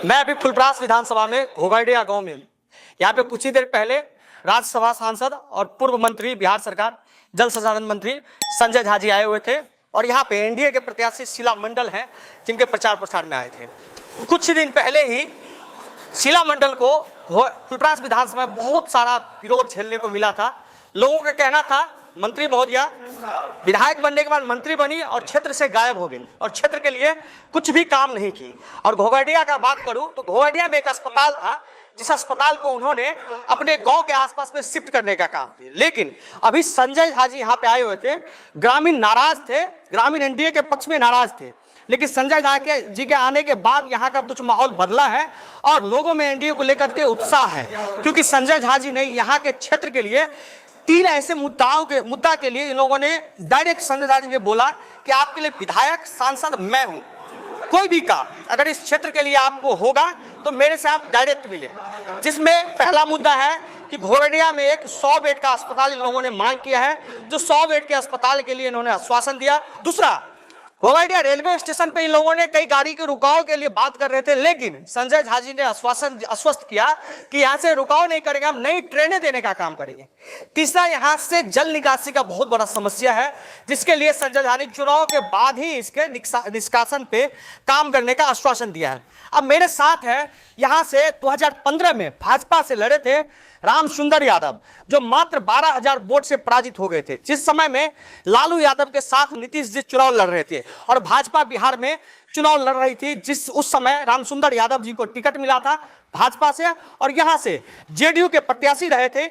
मैं अभी फुलपरास विधानसभा में घोघरडिया गांव में यहाँ पे कुछ ही देर पहले राज्यसभा सांसद और पूर्व मंत्री बिहार सरकार जल संसाधन मंत्री संजय झा जी आए हुए थे और यहाँ पे एनडीए के प्रत्याशी शीला मंडल हैं जिनके प्रचार प्रसार में आए थे। कुछ ही दिन पहले ही शीला मंडल को फुलपरास विधानसभा में बहुत सारा विरोध झेलने को मिला था। लोगों का कहना था मंत्री महोदया विधायक बनने के बाद मंत्री बनी और क्षेत्र से गायब हो गई और क्षेत्र के लिए कुछ भी काम नहीं की। और घोघरडिया का बात करूं तो घोघरडिया में एक अस्पताल था जिस अस्पताल को उन्होंने अपने गांव के आसपास में शिफ्ट करने का काम किया। लेकिन अभी संजय झा जी यहाँ पे आए हुए थे, ग्रामीण नाराज थे, ग्रामीण एनडीए के पक्ष में नाराज थे। लेकिन संजय झा जी के आने के बाद यहाँ का कुछ माहौल बदला है और लोगों में एनडीए को लेकर के उत्साह है, क्योंकि संजय झा जी ने यहाँ के क्षेत्र के लिए 3 ऐसे मुद्दा के लिए इन लोगों ने डायरेक्ट संजय झा जी ने बोला कि आपके लिए विधायक सांसद मैं हूं, कोई भी काम अगर इस क्षेत्र के लिए आपको होगा तो मेरे से आप डायरेक्ट मिले। जिसमें पहला मुद्दा है कि घोघरडिया में एक 100 बेड का अस्पताल इन लोगों ने मांग किया है, जो 100 बेड के अस्पताल के लिए इन्होंने आश्वासन दिया। दूसरा, घोघरडिया रेलवे स्टेशन पे इन लोगों ने कई गाड़ी के रुकाव के लिए बात कर रहे थे, लेकिन संजय झा जी ने आश्वस्त किया कि यहाँ से रुकाव नहीं करेंगे, हम नई ट्रेनें देने का काम करेंगे। तीसरा, यहाँ से जल निकासी का बहुत बड़ा समस्या है, जिसके लिए संजय झा ने चुनाव के बाद ही इसके निष्कासन पे काम करने का आश्वासन दिया है। अब मेरे साथ है, यहाँ से 2015 में भाजपा से लड़े थे राम सुंदर यादव, जो मात्र 12,000 वोट से पराजित हो गए थे। जिस समय में लालू यादव के साथ नीतीश जी चुनाव लड़ रहे थे और भाजपा बिहार में चुनाव लड़ रही थी, उस समय राम सुंदर यादव जी को टिकट मिला था भाजपा से और यहाँ से जेडीयू के प्रत्याशी रहे थे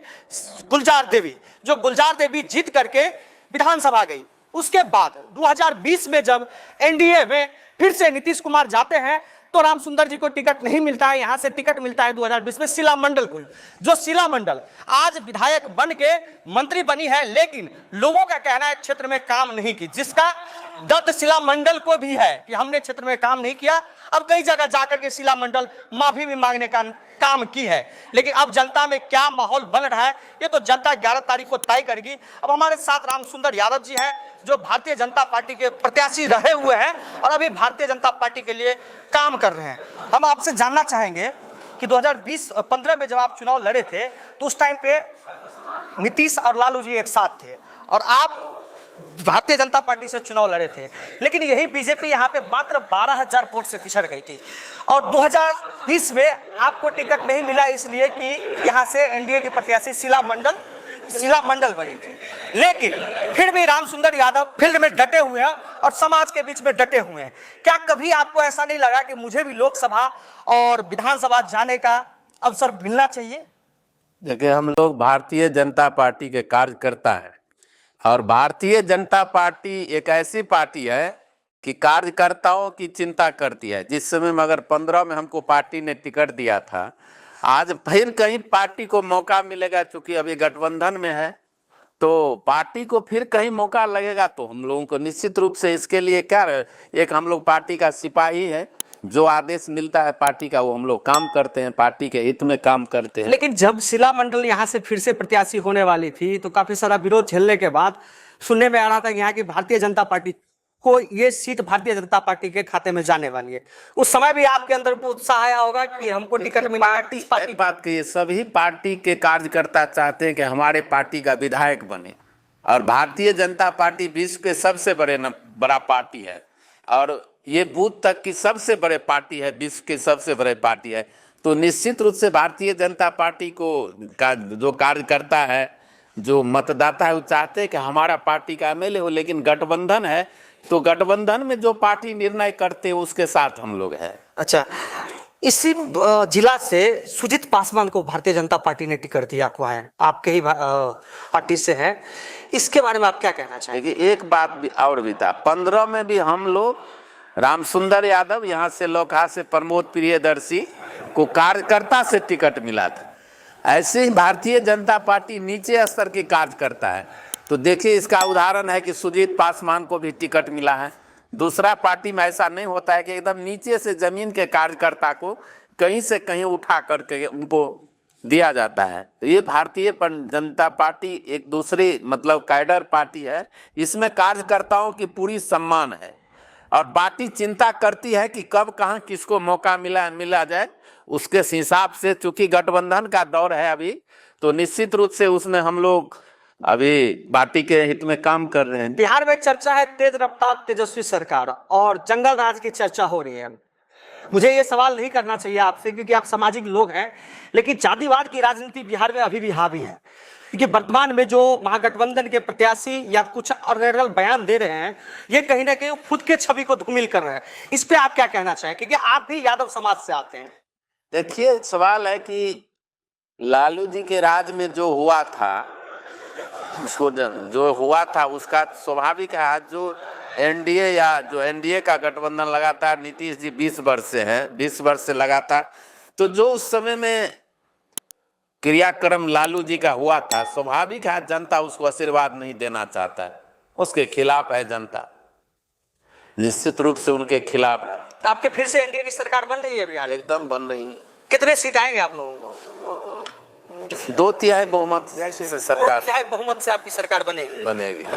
गुलजार देवी, जो गुलजार देवी जीत करके विधानसभा गई। उसके बाद 2020 में जब एनडीए में फिर से नीतीश कुमार जाते हैं तो राम सुंदर जी को टिकट नहीं मिलता है, यहाँ से टिकट मिलता है 2020 में शीला मंडल को, जो शीला मंडल आज विधायक बन के मंत्री बनी है, लेकिन लोगों का कहना है क्षेत्र में काम नहीं की, जिसका दर्द शीला मंडल को भी है कि हमने क्षेत्र में काम नहीं किया। अब कई जगह जाकर के शीला मंडल माफी भी मांगने का काम की है, लेकिन अब जनता में क्या माहौल बन रहा है ये तो जनता 11 तारीख को तय करेगी। अब हमारे साथ राम सुंदर यादव जी हैं, जो भारतीय जनता पार्टी के प्रत्याशी रहे हुए हैं और अभी भारतीय जनता पार्टी के लिए काम कर रहे हैं। हम आपसे जानना चाहेंगे कि 2015 में जब आप चुनाव लड़े थे तो उस टाइम पे नीतीश और लालू जी एक साथ थे और आप भारतीय जनता पार्टी से चुनाव लड़े थे, लेकिन यही बीजेपी यहाँ पे मात्र 12,000 वोट से पिछड़ गई थी और 2020 में आपको टिकट नहीं मिला इसलिए कि यहाँ से एनडीए के प्रत्याशी शीला मंडल बनी थी। लेकिन फिर भी राम सुंदर यादव फील्ड में डटे हुए हैं और समाज के बीच में डटे हुए हैं। क्या कभी आपको ऐसा नहीं लगा कि मुझे भी लोकसभा और विधानसभा जाने का अवसर मिलना चाहिए? देखिए, हम लोग भारतीय जनता पार्टी के कार्यकर्ता हैं और भारतीय जनता पार्टी एक ऐसी पार्टी है कि कार्यकर्ताओं की चिंता करती है। जिस समय में अगर 15 में हमको पार्टी ने टिकट दिया था, आज फिर कहीं पार्टी को मौका मिलेगा, चूंकि अभी गठबंधन में है तो पार्टी को फिर कहीं मौका लगेगा तो हम लोगों को निश्चित रूप से इसके लिए क्या एक हम लोग पार्टी का सिपाही है, जो आदेश मिलता है पार्टी का वो हम लोग काम करते हैं, पार्टी के हित में काम करते हैं। लेकिन जब शीला मंडल यहाँ से फिर से प्रत्याशी होने वाली थी तो काफी सारा विरोध झेलने के बाद सुनने में आ रहा था कि यहाँ की भारतीय जनता पार्टी को ये सीट भारतीय जनता पार्टी के खाते में जाने वाली है। उस समय भी आपके अंदर उत्साह आया होगा कि हमको टिकट मिला। पार्टी बात कहिए, सभी पार्टी के कार्यकर्ता चाहते हैं कि हमारे पार्टी का विधायक बने और भारतीय जनता पार्टी विश्व के सबसे बड़ा पार्टी है और ये बूथ तक की सबसे बड़े पार्टी है, विश्व के सबसे बड़े पार्टी है। तो निश्चित रूप से भारतीय जनता पार्टी को का जो कार्यकर्ता है, जो मतदाता है, वो चाहते हैं कि हमारा पार्टी का एमएलए हो। लेकिन गठबंधन है तो गठबंधन में जो पार्टी निर्णय करते हैं उसके साथ हम लोग हैं। अच्छा, इसी जिला से सुजीत पासवान को भारतीय जनता पार्टी ने टिकट दिया हुआ है, आपके ही पार्टी से है, इसके बारे में आप क्या कहना चाहेंगे? एक बात भी और भी था, 15 में भी हम लोग राम सुंदर यादव यहाँ से लोकहा से प्रमोद प्रियदर्शी को कार्यकर्ता से टिकट मिला था। ऐसे ही भारतीय जनता पार्टी नीचे स्तर की कार्य करता है। तो देखिए, इसका उदाहरण है कि सुजीत पासवान को भी टिकट मिला है। दूसरा पार्टी में ऐसा नहीं होता है कि एकदम नीचे से जमीन के कार्यकर्ता को कहीं से कहीं उठा करके उनको दिया जाता है। तो ये भारतीय जनता पार्टी एक दूसरी मतलब कैडर पार्टी है, इसमें कार्यकर्ताओं की पूरी सम्मान है और पार्टी चिंता करती है कि कब कहाँ किसको मौका मिला जाए। उसके हिसाब से चूंकि गठबंधन का दौर है अभी, तो निश्चित रूप से उसमें हम लोग अभी पार्टी के हित में काम कर रहे हैं। बिहार में चर्चा है तेज रफ्तार तेजस्वी सरकार और जंगल राज की चर्चा हो रही है। मुझे ये सवाल नहीं करना चाहिए आपसे क्योंकि आप सामाजिक लोग हैं, लेकिन जातिवाद की राजनीति बिहार में अभी भी हावी है, क्योंकि वर्तमान में जो महागठबंधन के प्रत्याशी या कुछ अनर्गल बयान दे रहे हैं, ये कहीं ना कहीं खुद के छवि को धूमिल कर रहे हैं। इस पे आप क्या कहना चाहें, क्योंकि आप भी यादव समाज से आते हैं। देखिए, सवाल है कि लालू जी के राज में जो हुआ था, उसको जो हुआ था उसका स्वाभाविक है। आज जो एनडीए या जो एनडीए का गठबंधन लगातार, नीतीश जी 20 वर्ष से हैं, 20 वर्ष से लगातार, तो जो उस समय में क्रियाक्रम लालू जी का हुआ था, स्वाभाविक है जनता उसको आशीर्वाद नहीं देना चाहता है, उसके खिलाफ है जनता, निश्चित रूप से उनके खिलाफ है। तो आपके फिर से एनडीए की सरकार बन रही है बिहार? एकदम बन रही है। कितने सीट आएंगे आप लोगों को? 2/3 बहुमत से सरकार बहुमत से आपकी सरकार बनेगी। बनेगी।